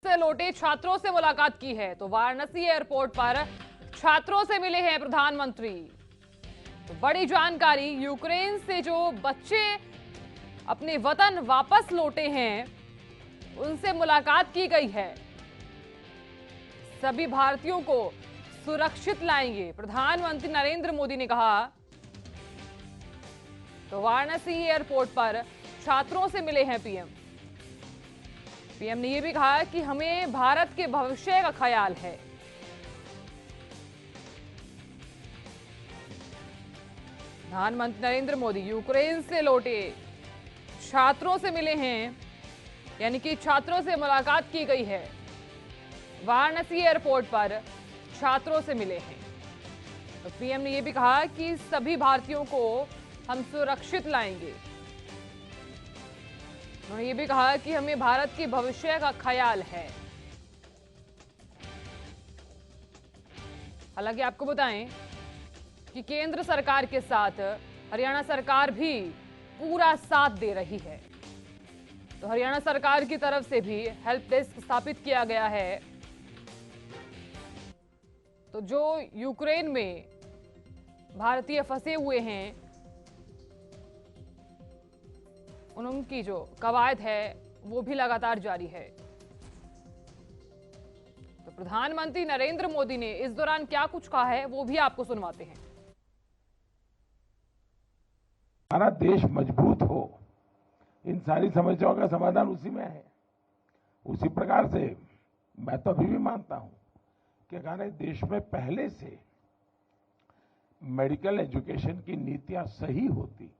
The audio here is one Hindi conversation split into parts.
से लौटे छात्रों से मुलाकात की है। तो वाराणसी एयरपोर्ट पर छात्रों से मिले हैं प्रधानमंत्री। तो बड़ी जानकारी, यूक्रेन से जो बच्चे अपने वतन वापस लौटे हैं उनसे मुलाकात की गई है। सभी भारतीयों को सुरक्षित लाएंगे, प्रधानमंत्री नरेंद्र मोदी ने कहा। तो वाराणसी एयरपोर्ट पर छात्रों से मिले हैं पीएम ने यह भी कहा कि हमें भारत के भविष्य का ख्याल है। प्रधानमंत्री नरेंद्र मोदी यूक्रेन से लौटे छात्रों से मिले हैं, यानी कि छात्रों से मुलाकात की गई है। वाराणसी एयरपोर्ट पर छात्रों से मिले हैं। तो पीएम ने यह भी कहा कि सभी भारतीयों को हम सुरक्षित लाएंगे। उन्होंने ये भी कहा कि हमें भारत के भविष्य का ख्याल है। हालांकि आपको बताएं कि केंद्र सरकार के साथ हरियाणा सरकार भी पूरा साथ दे रही है। तो हरियाणा सरकार की तरफ से भी हेल्प डेस्क स्थापित किया गया है। तो जो यूक्रेन में भारतीय फंसे हुए हैं उनकी जो कवायद है वो भी लगातार जारी है। तो प्रधानमंत्री नरेंद्र मोदी ने इस दौरान क्या कुछ कहा है वो भी आपको सुनवाते हैं। हमारा देश मजबूत हो, इन सारी समस्याओं का समाधान उसी में है। उसी प्रकार से मैं तो अभी भी मानता हूं कि अगर देश में पहले से मेडिकल एजुकेशन की नीतियां सही होती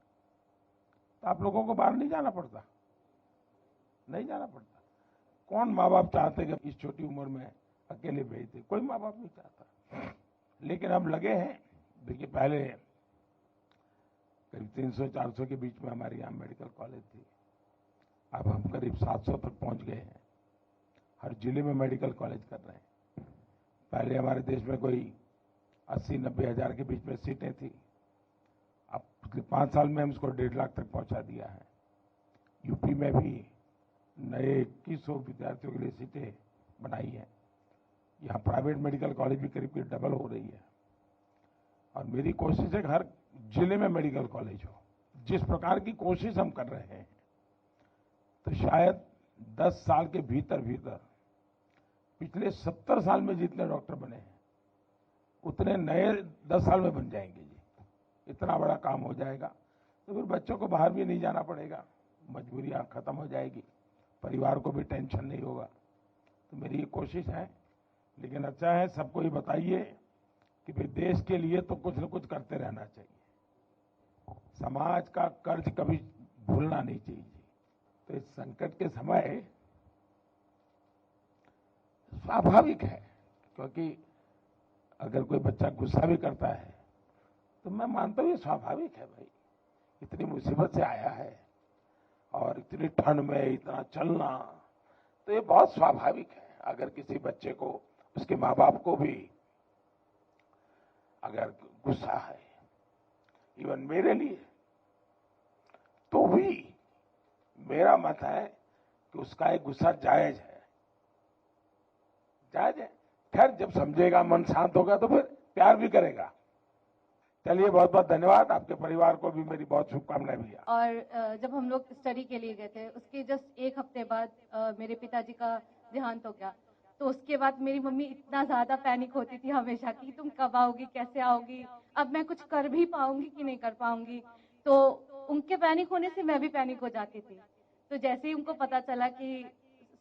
तो आप लोगों को बाहर नहीं जाना पड़ता। कौन माँ बाप चाहते कि इस छोटी उम्र में अकेले भेज दे? कोई माँ बाप नहीं चाहता। लेकिन अब लगे हैं। देखिए, पहले करीब 300-400 के बीच में हमारे यहाँ मेडिकल कॉलेज थी। अब हम करीब 700 तक पहुंच गए हैं। हर जिले में मेडिकल कॉलेज कर रहे हैं। पहले हमारे देश में कोई 80-90 हजार के बीच में सीटें थी। अब पिछले 5 साल में हम उसको 1.5 लाख तक पहुंचा दिया है। यूपी में भी नए 2100 विद्यार्थियों के लिए सीटें बनाई हैं। यहाँ प्राइवेट मेडिकल कॉलेज भी करीब डबल हो रही है। और मेरी कोशिश है कि हर जिले में मेडिकल कॉलेज हो। जिस प्रकार की कोशिश हम कर रहे हैं, तो शायद 10 साल के भीतर पिछले 70 साल में जितने डॉक्टर बने हैं उतने नए 10 साल में बन जाएंगे जी। इतना बड़ा काम हो जाएगा। तो फिर बच्चों को बाहर भी नहीं जाना पड़ेगा, मजबूरियां खत्म हो जाएगी, परिवार को भी टेंशन नहीं होगा। तो मेरी ये कोशिश है। लेकिन अच्छा है, सबको ये बताइए कि भाई देश के लिए तो कुछ न कुछ करते रहना चाहिए। समाज का कर्ज कभी भूलना नहीं चाहिए। तो इस संकट के समय स्वाभाविक है, क्योंकि अगर कोई बच्चा गुस्सा भी करता है तो मैं मानता हूं ये स्वाभाविक है। भाई, इतनी मुसीबत से आया है और इतनी ठंड में इतना चलना, तो ये बहुत स्वाभाविक है। अगर किसी बच्चे को, उसके माँ बाप को भी अगर गुस्सा है, इवन मेरे लिए, तो भी मेरा मत है कि उसका एक गुस्सा जायज है। खैर, जब समझेगा, मन शांत होगा तो फिर प्यार भी करेगा। चलिए, बहुत बहुत धन्यवाद। आपके परिवार को भी मेरी बहुत शुभकामनाएं भैया। और जब हम लोग स्टडी के लिए गए थे, उसके जस्ट 1 हफ्ते बाद मेरे पिताजी का देहांत हो गया। तो उसके बाद मेरी मम्मी इतना ज्यादा पैनिक होती थी हमेशा कि तुम कब आओगी, कैसे आओगी, अब मैं कुछ कर भी पाऊंगी कि नहीं कर पाऊंगी। तो उनके पैनिक होने से मैं भी पैनिक हो जाती थी। तो जैसे ही उनको पता चला कि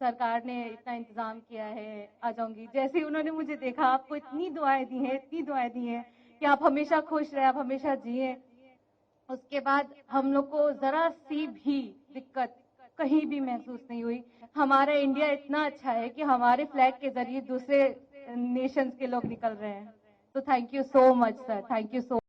सरकार ने इतना इंतजाम किया है, आ जाऊंगी, जैसे ही उन्होंने मुझे देखा, आपको इतनी दुआएं दी हैं कि आप हमेशा खुश रहे, आप हमेशा जिए। उसके बाद हम लोग को जरा सी भी दिक्कत कहीं भी महसूस नहीं हुई। हमारा इंडिया इतना अच्छा है कि हमारे फ्लैग के जरिए दूसरे नेशंस के लोग निकल रहे हैं। तो thank you so much sir, thank you so